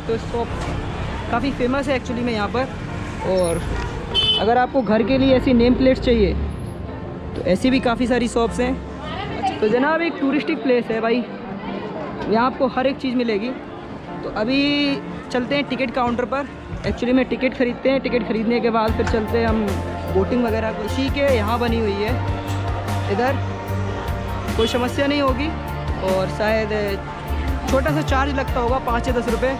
सकते हो। शॉप काफ़ी फेमस है एक्चुअली में यहाँ पर। और अगर आपको घर के लिए ऐसी नेम प्लेट्स चाहिए तो ऐसी भी काफ़ी सारी शॉप्स हैं। तो जनाब एक टूरिस्टिक प्लेस है भाई, यहाँ आपको हर एक चीज़ मिलेगी। तो अभी चलते हैं टिकट काउंटर पर, एक्चुअली में टिकट ख़रीदते हैं। टिकट ख़रीदने के बाद फिर चलते हैं हम बोटिंग वगैरह को। इसी के यहाँ बनी हुई है, इधर कोई समस्या नहीं होगी। और शायद छोटा सा चार्ज लगता होगा 5 या 10 रुपये,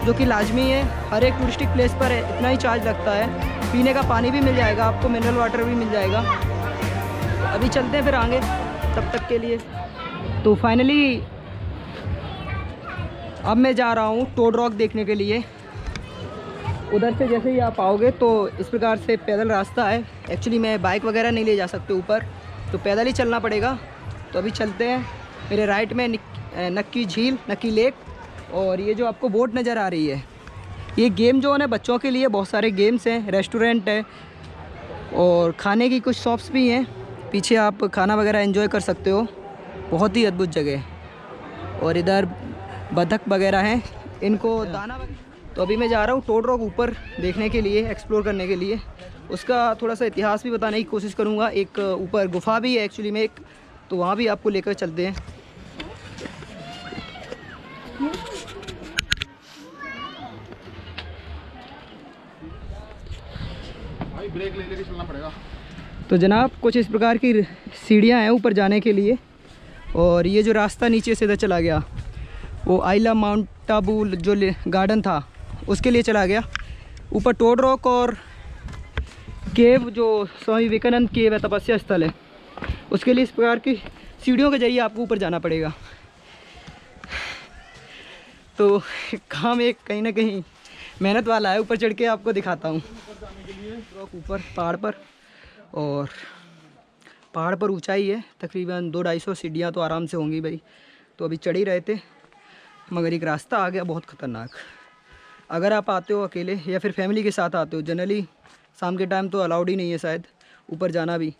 जो कि लाजमी है। हर एक टूरिस्टिक प्लेस पर इतना ही चार्ज लगता है। पीने का पानी भी मिल जाएगा आपको, मिनरल वाटर भी मिल जाएगा। तो अभी चलते हैं फिर आगे, तब तक के लिए। तो फाइनली अब मैं जा रहा हूँ टोड रॉक देखने के लिए। उधर से जैसे ही आप आओगे तो इस प्रकार से पैदल रास्ता है। एक्चुअली मैं बाइक वगैरह नहीं ले जा सकते ऊपर, तो पैदल ही चलना पड़ेगा। तो अभी चलते हैं। मेरे राइट में नक्की झील, नक्की लेक, और ये जो आपको बोट नज़र आ रही है, ये गेम जोन है बच्चों के लिए। बहुत सारे गेम्स हैं, रेस्टोरेंट है और खाने की कुछ शॉप्स भी हैं। पीछे आप खाना वगैरह एंजॉय कर सकते हो। बहुत ही अद्भुत जगह है। और इधर बतख वगैरह हैं, इनको दाना वगैरह। तो अभी मैं जा रहा हूँ टोड रॉक ऊपर देखने के लिए, एक्सप्लोर करने के लिए। उसका थोड़ा सा इतिहास भी बताने की कोशिश करूँगा। एक ऊपर गुफा भी है एक्चुअली में एक, तो वहाँ भी आपको लेकर चलते हैं। ब्रेक ले लेके चलना पड़ेगा। तो जनाब कुछ इस प्रकार की सीढ़ियाँ हैं ऊपर जाने के लिए। और ये जो रास्ता नीचे से इधर चला गया, वो आइला माउंट टाबू जो गार्डन था उसके लिए चला गया। ऊपर टोड रॉक और केव, जो स्वामी विवेकानंद केव है, तपस्या स्थल है, उसके लिए इस प्रकार की सीढ़ियों के जरिए आपको ऊपर जाना पड़ेगा। तो काम एक कहीं ना कहीं मेहनत वाला है। ऊपर चढ़ के आपको दिखाता हूँ। रॉक ऊपर पहाड़ पर, और पहाड़ पर ऊंचाई है तकरीबन 200-250 सीढ़ियाँ तो आराम से होंगी भाई। तो अभी चढ़ ही रहे थे, मगर एक रास्ता आ गया बहुत ख़तरनाक। अगर आप आते हो अकेले या फिर फैमिली के साथ आते हो, जनरली शाम के टाइम तो अलाउड ही नहीं है शायद ऊपर जाना भी,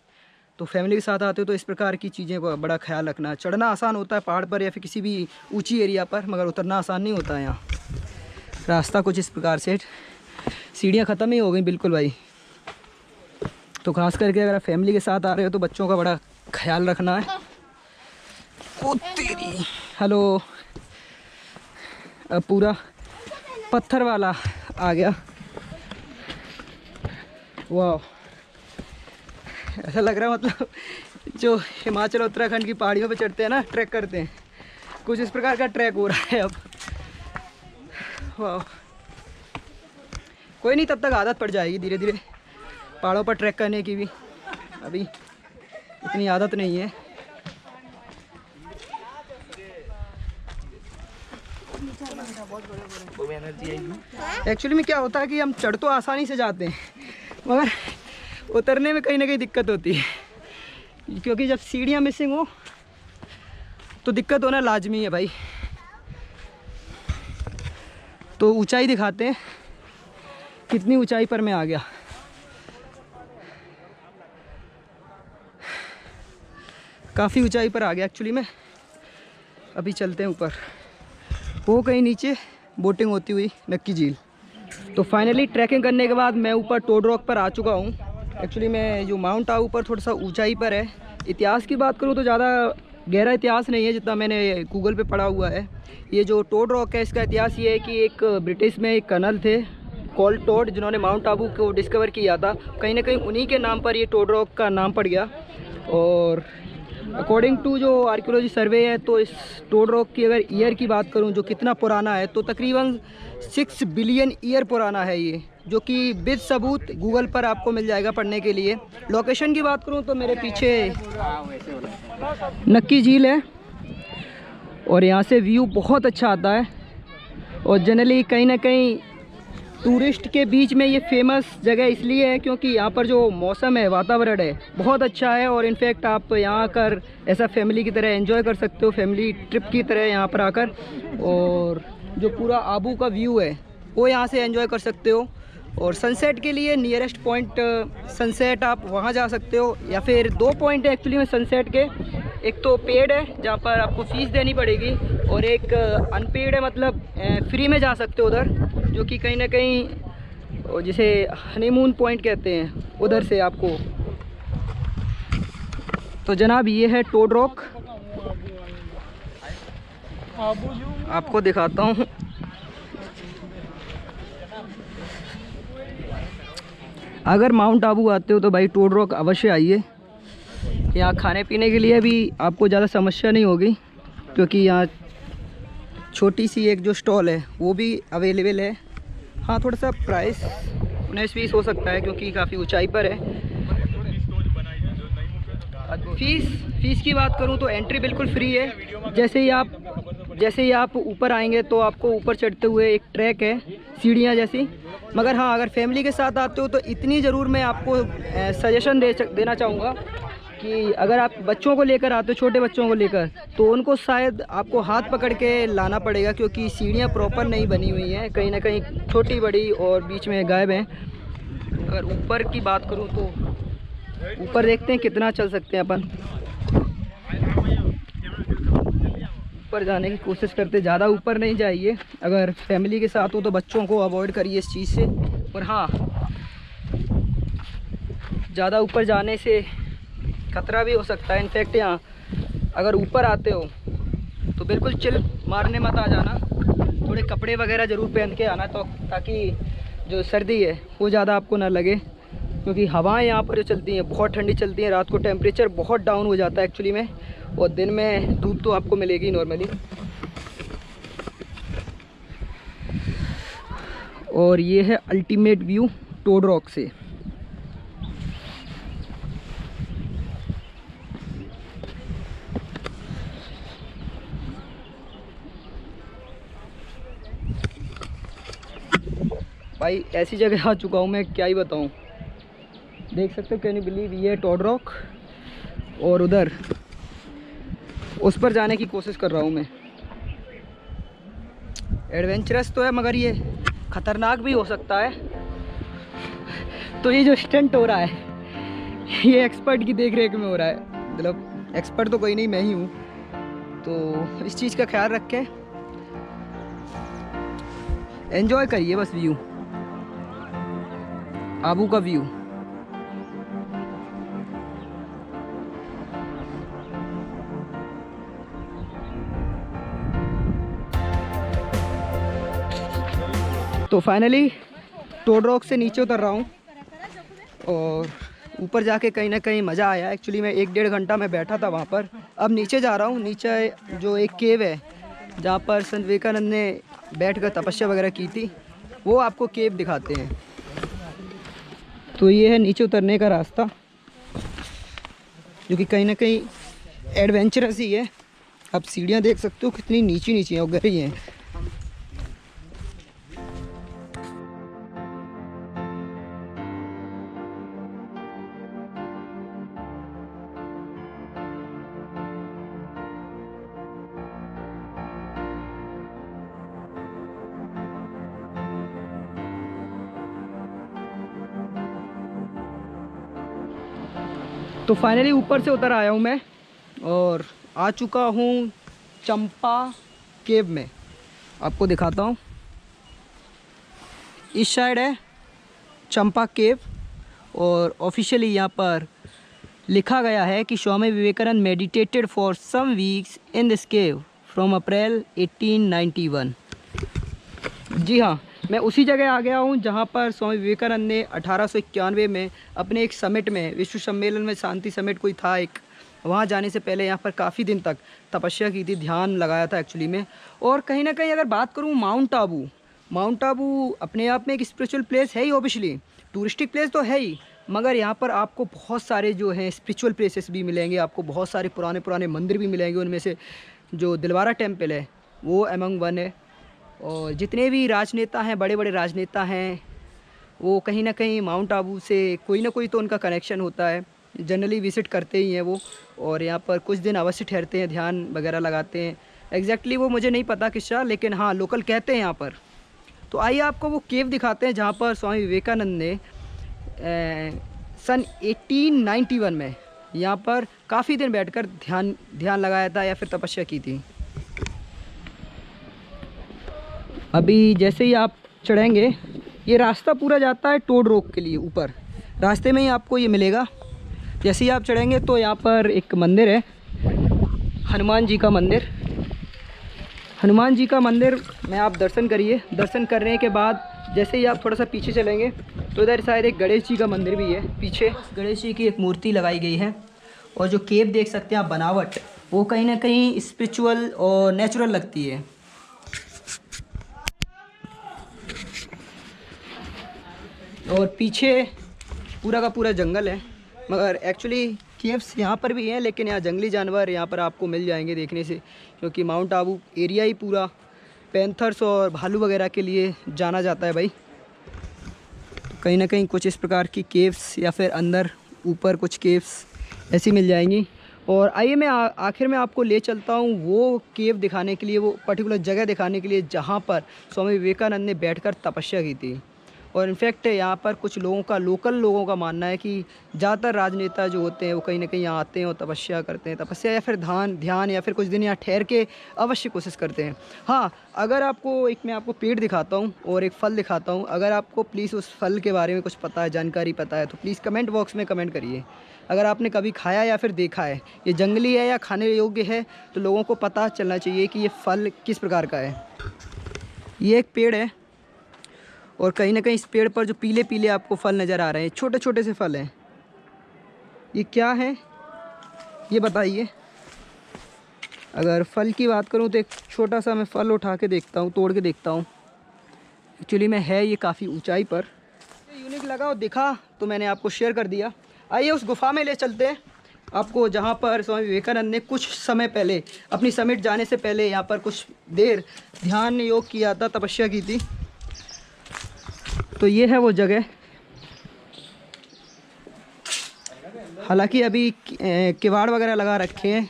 तो फैमिली के साथ आते हो तो इस प्रकार की चीज़ें का बड़ा ख्याल रखना। चढ़ना आसान होता है पहाड़ पर या फिर किसी भी ऊंची एरिया पर, मगर उतरना आसान नहीं होता है। यहाँ रास्ता कुछ इस प्रकार से, सीढ़ियाँ ख़त्म ही हो गई बिल्कुल भाई। तो खास करके अगर आप फैमिली के साथ आ रहे हो तो बच्चों का बड़ा ख्याल रखना है। ओ तेरी, हेलो। अब पूरा पत्थर वाला आ गया। वाह, ऐसा लग रहा है मतलब जो हिमाचल उत्तराखंड की पहाड़ियों पे चढ़ते हैं ना, ट्रैक करते हैं, कुछ इस प्रकार का ट्रैक हो रहा है अब। वाह, कोई नहीं, तब तक आदत पड़ जाएगी धीरे धीरे पहाड़ों पर ट्रैक करने की भी। अभी इतनी आदत नहीं है। एक्चुअली में क्या होता है कि हम चढ़ तो आसानी से जाते हैं, मगर उतरने में कहीं ना कहीं दिक्कत होती है, क्योंकि जब सीढ़ियाँ मिसिंग हो तो दिक्कत होना लाजमी है भाई। तो ऊंचाई दिखाते हैं, कितनी ऊंचाई पर मैं आ गया। काफ़ी ऊंचाई पर आ गया एक्चुअली में। अभी चलते हैं ऊपर, वो कहीं नीचे बोटिंग होती हुई नक्की झील। तो फाइनली ट्रैकिंग करने के बाद मैं ऊपर टोड रॉक पर आ चुका हूँ। एक्चुअली मैं जो माउंट आबू पर थोड़ा सा ऊंचाई पर है। इतिहास की बात करूँ तो ज़्यादा गहरा इतिहास नहीं है जितना मैंने गूगल पे पढ़ा हुआ है। ये जो टोड रॉक है, इसका इतिहास ये है कि एक ब्रिटिश में एक कर्नल थे कॉल्ड टोड, जिन्होंने माउंट आबू को डिस्कवर किया था। कहीं ना कहीं उन्हीं के नाम पर ये टोड रॉक का नाम पड़ गया। और अकॉर्डिंग टू जो आर्कियोलॉजी सर्वे है, तो इस टोड रॉक की अगर ईयर की बात करूं जो कितना पुराना है, तो तकरीबन 6 बिलियन ईयर पुराना है ये, जो कि विद सबूत गूगल पर आपको मिल जाएगा पढ़ने के लिए। लोकेशन की बात करूं तो मेरे पीछे नक्की झील है और यहाँ से व्यू बहुत अच्छा आता है। और जनरली कहीं ना कहीं टूरिस्ट के बीच में ये फेमस जगह इसलिए है क्योंकि यहाँ पर जो मौसम है, वातावरण है, बहुत अच्छा है। और इनफैक्ट आप यहाँ आकर ऐसा फैमिली की तरह एंजॉय कर सकते हो, फैमिली ट्रिप की तरह यहाँ पर आकर। और जो पूरा आबू का व्यू है वो यहाँ से एंजॉय कर सकते हो। और सनसेट के लिए नियरेस्ट पॉइंट सनसेट आप वहाँ जा सकते हो, या फिर 2 पॉइंट है एक्चुअली में सनसेट के। एक तो पेड है जहाँ पर आपको फ़ीस देनी पड़ेगी, और एक अनपेड है, मतलब फ्री में जा सकते हो उधर, जो कि कहीं ना कहीं जिसे हनीमून पॉइंट कहते हैं, उधर से आपको। तो जनाब ये है टोड रॉक, आपको दिखाता हूँ। अगर माउंट आबू आते हो तो भाई टोड रॉक अवश्य आइए। यहाँ खाने पीने के लिए भी आपको ज़्यादा समस्या नहीं होगी, क्योंकि यहाँ छोटी सी एक जो स्टॉल है वो भी अवेलेबल है। हाँ, थोड़ा सा प्राइस 19-20 हो सकता है, क्योंकि काफ़ी ऊंचाई पर है। फ़ीस की बात करूँ तो एंट्री बिल्कुल फ्री है। जैसे ही आप ऊपर आएंगे तो आपको ऊपर चढ़ते हुए एक ट्रैक है, सीढ़ियाँ जैसी। मगर हाँ, अगर फैमिली के साथ आते हो तो इतनी ज़रूर मैं आपको सजेशन देना चाहूँगा कि अगर आप बच्चों को लेकर आते हो, छोटे बच्चों को लेकर, तो उनको शायद आपको हाथ पकड़ के लाना पड़ेगा, क्योंकि सीढ़ियाँ प्रॉपर नहीं बनी हुई हैं, कहीं ना कहीं छोटी बड़ी और बीच में गायब हैं। अगर ऊपर की बात करूँ तो ऊपर देखते हैं कितना चल सकते हैं अपन। ऊपर जाने की कोशिश करते, ज़्यादा ऊपर नहीं जाइए। अगर फैमिली के साथ हो तो बच्चों को अवॉइड करिए इस चीज़ से। और हाँ, ज़्यादा ऊपर जाने से खतरा भी हो सकता है। इनफैक्ट यहाँ अगर ऊपर आते हो तो बिल्कुल चिल मारने मत आ जाना, थोड़े कपड़े वगैरह ज़रूर पहन के आना, तो ताकि जो सर्दी है वो ज़्यादा आपको ना लगे, क्योंकि हवाएं यहाँ पर जो चलती हैं बहुत ठंडी चलती हैं। रात को टेम्परेचर बहुत डाउन हो जाता है एक्चुअली में, और दिन में धूप तो आपको मिलेगी नॉर्मली। और ये है अल्टीमेट व्यू टोड रॉक से। भाई ऐसी जगह आ चुका हूँ मैं, क्या ही बताऊँ। देख सकते हो, कैन यू बिलीव, ये है टोड रॉक, और उधर उस पर जाने की कोशिश कर रहा हूँ मैं। एडवेंचरस तो है, मगर ये ख़तरनाक भी हो सकता है। तो ये जो स्टंट हो रहा है ये एक्सपर्ट की देख रेख में हो रहा है। मतलब एक्सपर्ट तो कोई नहीं, मैं ही हूँ। तो इस चीज़ का ख्याल रखें, एंजॉय करिए बस व्यू, आबू का व्यू। तो फाइनली टोड रॉक से नीचे उतर रहा हूँ, और ऊपर जाके कहीं ना कहीं मज़ा आया। एक्चुअली मैं 1-1.5 घंटा मैं बैठा था वहाँ पर। अब नीचे जा रहा हूँ। नीचे जो एक केव है जहाँ पर संत विवेकानंद ने बैठकर तपस्या वगैरह की थी, वो आपको केव दिखाते हैं। तो ये है नीचे उतरने का रास्ता, जो कि कहीं ना कहीं एडवेंचरस ही है। आप सीढ़ियाँ देख सकते हो कितनी नीची नीची हैं और गहरी हैं। तो फाइनली ऊपर से उतर आया हूँ मैं, और आ चुका हूँ चंपा केव में। आपको दिखाता हूँ, इस साइड है चंपा केव, और ऑफिशियली यहाँ पर लिखा गया है कि Swami Vivekananda meditated for some weeks in this cave from April 1891। जी हाँ, मैं उसी जगह आ गया हूँ जहाँ पर स्वामी विवेकानंद ने 1891 में अपने एक समिट में, विश्व सम्मेलन में, शांति समिट कोई था एक, वहाँ जाने से पहले यहाँ पर काफ़ी दिन तक तपस्या की थी, ध्यान लगाया था एक्चुअली में। और कहीं ना कहीं अगर बात करूँ माउंट आबू अपने आप में एक स्पिरिचुअल प्लेस है ही, ऑब्वियसली टूरिस्टिक प्लेस तो है ही, मगर यहाँ पर आपको बहुत सारे जो हैं स्पिरिचुअल प्लेसेस भी मिलेंगे। आपको बहुत सारे पुराने पुराने मंदिर भी मिलेंगे। उनमें से जो दिलवारा टेम्पल है वो अमंग वन है। और जितने भी राजनेता हैं, बड़े बड़े राजनेता हैं, वो कहीं ना कहीं माउंट आबू से कोई ना कोई तो उनका कनेक्शन होता है। जनरली विज़िट करते ही हैं वो, और यहाँ पर कुछ दिन अवश्य ठहरते हैं, ध्यान वगैरह लगाते हैं। एग्जैक्टली वो मुझे नहीं पता किस्सा, लेकिन हाँ लोकल कहते हैं यहाँ पर। तो आइए आपको वो केव दिखाते हैं जहाँ पर स्वामी विवेकानंद ने सन 1891 में यहाँ पर काफ़ी दिन बैठकर ध्यान लगाया था या फिर तपस्या की थी। अभी जैसे ही आप चढ़ेंगे, ये रास्ता पूरा जाता है टोड रॉक के लिए ऊपर। रास्ते में ही आपको ये मिलेगा। जैसे ही आप चढ़ेंगे तो यहाँ पर एक मंदिर है, हनुमान जी का मंदिर। हनुमान जी का मंदिर में आप दर्शन करिए। दर्शन करने के बाद जैसे ही आप थोड़ा सा पीछे चलेंगे तो इधर शायद एक गणेश जी का मंदिर भी है। पीछे गणेश जी की एक मूर्ति लगाई गई है। और जो केव देख सकते हैं आप, बनावट वो कहीं ना कहीं स्पिरिचुअल और नेचुरल लगती है। और पीछे पूरा का पूरा जंगल है, मगर एक्चुअली केव्स यहाँ पर भी हैं, लेकिन यहाँ जंगली जानवर यहाँ पर आपको मिल जाएंगे देखने से, क्योंकि माउंट आबू एरिया ही पूरा पैंथर्स और भालू वगैरह के लिए जाना जाता है भाई। तो कहीं ना कहीं कुछ इस प्रकार की केव्स या फिर अंदर ऊपर कुछ केव्स ऐसी मिल जाएंगी। और आइए मैं आखिर में आपको ले चलता हूँ वो केव दिखाने के लिए, वो पर्टिकुलर जगह दिखाने के लिए जहाँ पर स्वामी विवेकानंद ने बैठकर तपस्या की थी। और इनफैक्ट यहाँ पर कुछ लोगों का, लोकल लोगों का मानना है कि ज़्यादातर राजनेता जो होते हैं वो कहीं ना कहीं यहाँ आते हैं और तपस्या करते हैं। तपस्या या फिर ध्यान या फिर कुछ दिन यहाँ ठहर के अवश्य कोशिश करते हैं। हाँ, अगर आपको एक, मैं आपको पेड़ दिखाता हूँ और एक फल दिखाता हूँ। अगर आपको प्लीज़ उस फल के बारे में कुछ पता है, जानकारी पता है, तो प्लीज़ कमेंट बॉक्स में कमेंट करिए। अगर आपने कभी खाया या फिर देखा है, ये जंगली है या खाने योग्य है, तो लोगों को पता चलना चाहिए कि ये फल किस प्रकार का है। ये एक पेड़ है और कहीं ना कहीं इस पेड़ पर जो पीले पीले आपको फल नज़र आ रहे हैं, छोटे छोटे से फल हैं, ये क्या है ये बताइए। अगर फल की बात करूं तो एक छोटा सा मैं फल उठा के देखता हूं, तोड़ के देखता हूं। एक्चुअली में है ये काफ़ी ऊंचाई पर, यूनिक लगा और दिखा तो मैंने आपको शेयर कर दिया। आइए उस गुफा में ले चलते हैं आपको, जहाँ पर स्वामी विवेकानंद ने कुछ समय पहले अपनी समिट जाने से पहले यहाँ पर कुछ देर ध्यान योग किया था, तपस्या की थी। तो ये है वो जगह। हालांकि अभी किवाड़ वगैरह लगा रखे हैं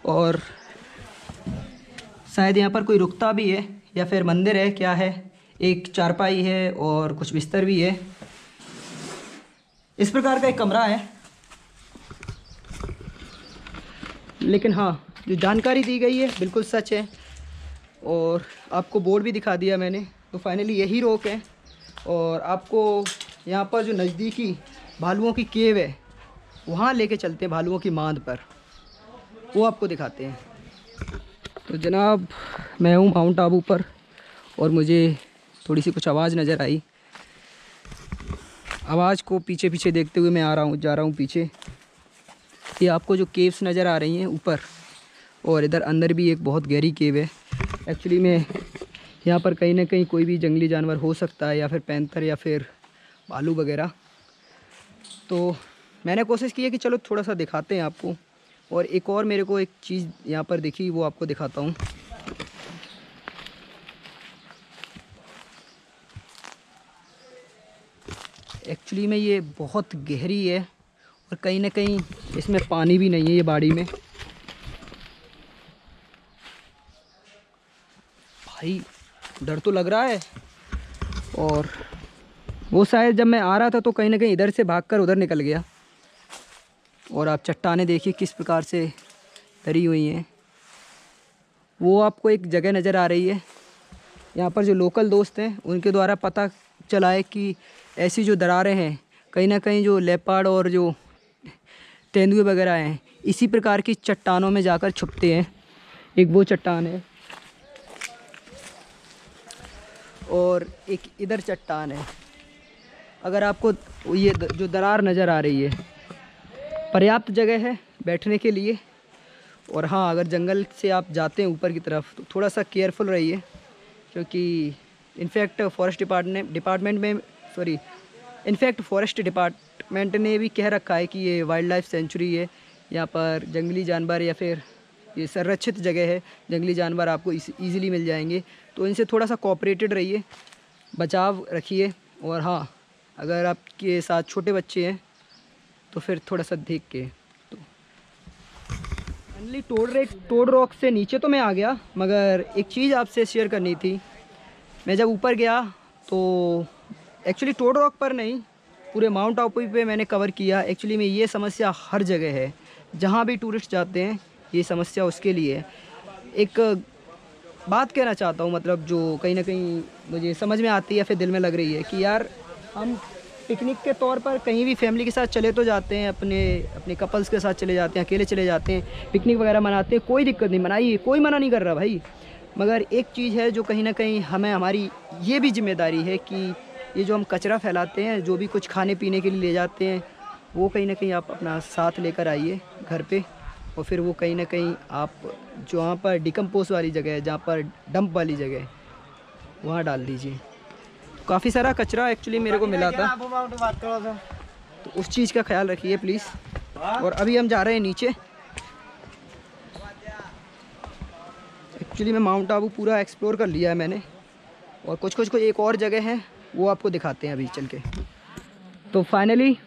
और शायद यहाँ पर कोई रुकता भी है या फिर मंदिर है, क्या है। एक चारपाई है और कुछ बिस्तर भी है। इस प्रकार का एक कमरा है। लेकिन हाँ, जो जानकारी दी गई है बिल्कुल सच है और आपको बोर्ड भी दिखा दिया मैंने। तो फाइनली यही रोक है और आपको यहाँ पर जो नज़दीकी भालुओं की केव है वहाँ लेके चलते हैं, भालुओं की मांद पर, वो आपको दिखाते हैं। तो जनाब, मैं हूँ माउंट आबू पर और मुझे थोड़ी सी कुछ आवाज़ नज़र आई। आवाज़ को पीछे पीछे देखते हुए मैं जा रहा हूँ पीछे। ये आपको जो केव्स नज़र आ रही हैं ऊपर, और इधर अंदर भी एक बहुत गहरी केव है। एक्चुअली में यहाँ पर कहीं ना कहीं कोई भी जंगली जानवर हो सकता है, या फिर पैंथर या फिर भालू वगैरह। तो मैंने कोशिश की है कि चलो थोड़ा सा दिखाते हैं आपको। और एक और मेरे को एक चीज़ यहाँ पर दिखी, वो आपको दिखाता हूँ। एक्चुअली में ये बहुत गहरी है और कहीं ना कहीं इसमें पानी भी नहीं है ये बाड़ी में। भाई डर तो लग रहा है। और वो शायद जब मैं आ रहा था तो कहीं ना कहीं इधर से भागकर उधर निकल गया। और आप चट्टानें देखिए किस प्रकार से धरी हुई हैं। वो आपको एक जगह नज़र आ रही है, यहाँ पर जो लोकल दोस्त हैं उनके द्वारा पता चला है कि ऐसी जो दरारें हैं कहीं ना कहीं जो लेपर्ड और जो तेंदुए वगैरह हैं इसी प्रकार की चट्टानों में जाकर छुपते हैं। एक वो चट्टान है और एक इधर चट्टान है। अगर आपको ये जो दरार नज़र आ रही है, पर्याप्त जगह है बैठने के लिए। और हाँ, अगर जंगल से आप जाते हैं ऊपर की तरफ तो थोड़ा सा केयरफुल रहिए, क्योंकि इनफैक्ट फॉरेस्ट डिपार्टमेंट ने भी कह रखा है कि ये वाइल्ड लाइफ सेंचुरी है। यहाँ पर जंगली जानवर या फिर ये संरक्षित जगह है, जंगली जानवर आपको ईज़िली मिल जाएंगे। तो इनसे थोड़ा सा कोऑपरेटेड रहिए, बचाव रखिए। और हाँ, अगर आपके साथ छोटे बच्चे हैं तो फिर थोड़ा सा देख के। तो फाइनली टोड रॉक से नीचे तो मैं आ गया, मगर एक चीज़ आपसे शेयर करनी थी। मैं जब ऊपर गया तो एक्चुअली टोड रॉक पर नहीं, पूरे माउंट आबू पे मैंने कवर किया। एक्चुअली में ये समस्या हर जगह है, जहाँ भी टूरिस्ट जाते हैं ये समस्या उसके लिए है। एक बात कहना चाहता हूँ, मतलब जो कहीं ना कहीं मुझे समझ में आती है या फिर दिल में लग रही है कि यार हम पिकनिक के तौर पर कहीं भी फैमिली के साथ चले तो जाते हैं, अपने कपल्स के साथ चले जाते हैं, अकेले चले जाते हैं, पिकनिक वगैरह मनाते हैं, कोई दिक्कत नहीं, मनाइए, कोई मना नहीं कर रहा भाई। मगर एक चीज़ है जो कहीं ना कहीं हमें, हमारी ये भी जिम्मेदारी है कि ये जो हम कचरा फैलाते हैं, जो भी कुछ खाने पीने के लिए ले जाते हैं, वो कहीं ना कहीं आप अपना साथ लेकर आइए घर पे, और फिर वो कहीं ना कहीं आप जो वहाँ पर डिकम्पोज वाली जगह है, जहाँ पर डंप वाली जगह है, वहाँ डाल दीजिए। काफ़ी सारा कचरा एक्चुअली मेरे को मिला था, तो उस चीज़ का ख्याल रखिए प्लीज़। और अभी हम जा रहे हैं नीचे। एक्चुअली मैं माउंट आबू पूरा एक्सप्लोर कर लिया है मैंने, और कुछ एक और जगह है वो आपको दिखाते हैं अभी चल के। तो फाइनली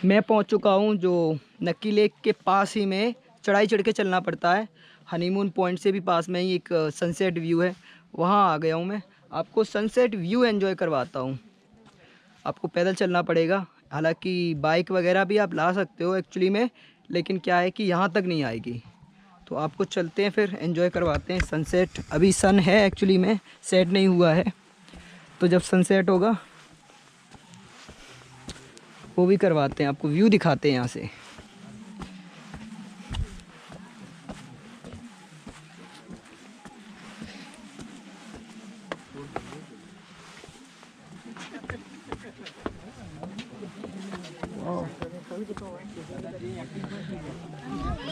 मैं पहुंच चुका हूं जो नक्की लेक के पास ही में चढ़ाई चढ़ के चलना पड़ता है। हनीमून पॉइंट से भी पास में ही एक सनसेट व्यू है, वहां आ गया हूं मैं। आपको सनसेट व्यू एंजॉय करवाता हूं। आपको पैदल चलना पड़ेगा, हालांकि बाइक वगैरह भी आप ला सकते हो एक्चुअली में, लेकिन क्या है कि यहाँ तक नहीं आएगी। तो आपको चलते हैं फिर, एंजॉय करवाते हैं सनसेट। अभी सन है एक्चुअली में, सेट नहीं हुआ है, तो जब सनसेट होगा वो भी करवाते हैं, आपको व्यू दिखाते हैं यहाँ से।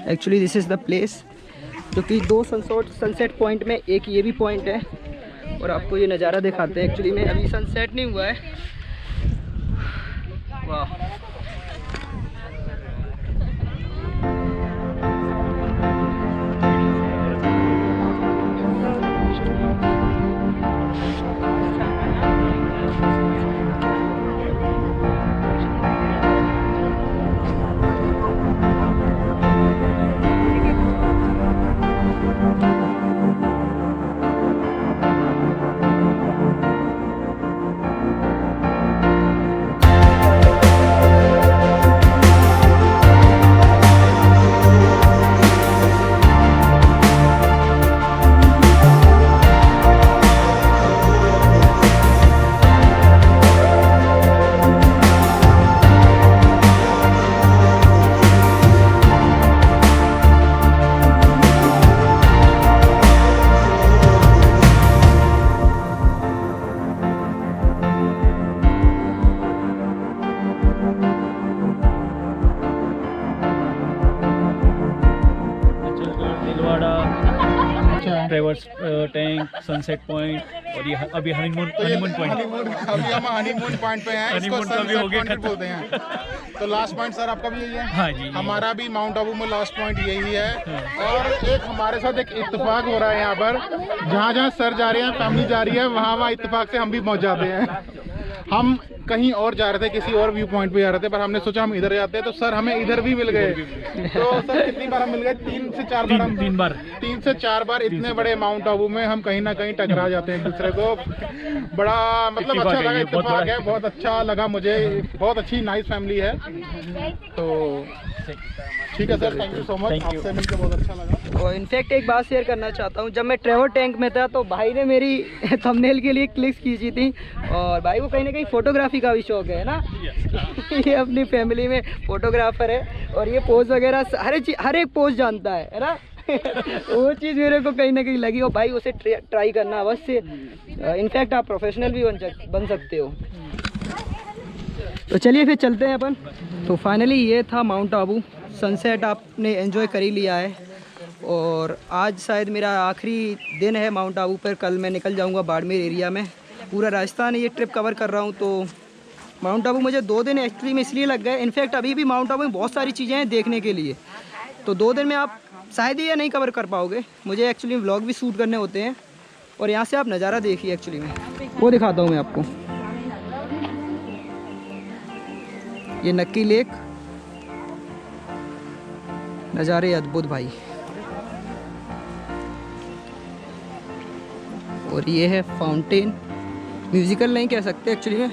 Actually this is the place, जो कि दो सनसेट पॉइंट में एक ये भी पॉइंट है, और आपको ये नज़ारा दिखाते हैं। एक्चुअली में अभी सनसेट नहीं हुआ है। वाह, ट्रेवर्स टैंक, सनसेट पॉइंट, और ये अभी हनीमून पॉइंट। अभी हम हनीमून पॉइंट पे हैं, इसको हनीमून का भी हो सनसेट गया पॉइंट बोलते हैं। तो लास्ट पॉइंट सर आपका भी यही है? हाँ जी, हमारा भी माउंट आबू में लास्ट पॉइंट यही है। और एक हमारे साथ एक इत्तेफाक हो रहा है यहाँ पर, जहाँ जहाँ सर जा रहे हैं, फैमिली जा रही है, वहाँ इत्तेफाक से हम भी पहुँच जाते हैं। हम कहीं और जा रहे थे, किसी और व्यू पॉइंट पे जा रहे थे, पर हमने सोचा हम इधर जाते हैं, तो सर हमें इधर भी मिल गए। तो सर कितनी बार हम मिल गए? 3 से 4 बार। 3 से 4 बार इतने बड़े माउंट आबू में हम कहीं ना कहीं टकरा जाते हैं एक दूसरे को। बड़ा मतलब अच्छा लगा, इत्तेफाक है, बहुत अच्छा लगा मुझे, बहुत अच्छी नाइस फैमिली है। तो ठीक है sir, thank you so much, आपसे मिलकर बहुत अच्छा लगा। और इनफैक्ट एक बात शेयर करना चाहता हूँ, जब मैं ट्रेवर टैंक में था तो भाई ने मेरी थंबनेल के लिए क्लिक्स खींची थी, और भाई को कहीं ना कहीं फ़ोटोग्राफी का भी शौक है ना। ये अपनी फैमिली में फ़ोटोग्राफर है, और ये पोज वगैरह हर एक पोज जानता है ना। वो चीज़ मेरे को कहीं ना कहीं लगी, और भाई उसे ट्राई करना अवश्य। इनफैक्ट आप प्रोफेशनल भी बन सकते हो। तो चलिए फिर चलते हैं अपन। तो फाइनली ये था माउंट आबू। सनसेट आपने एंजॉय कर ही लिया है, और आज शायद मेरा आखिरी दिन है माउंट आबू पर। कल मैं निकल जाऊंगा बाड़मेर एरिया में। पूरा राजस्थान ये ट्रिप कवर कर रहा हूं, तो माउंट आबू मुझे 2 दिन एक्चुअली में इसलिए लग गए। इनफैक्ट अभी भी माउंट आबू में बहुत सारी चीज़ें हैं देखने के लिए, तो 2 दिन में आप शायद ये नहीं कवर कर पाओगे। मुझे एक्चुअली व्लॉग भी शूट करने होते हैं, और यहाँ से आप नज़ारा देखिए। एक्चुअली में वो दिखाता हूँ मैं आपको, ये नक्की लेक, नज़ारे अद्भुत भाई। और ये है फाउंटेन, म्यूजिकल नहीं कह सकते एक्चुअली में,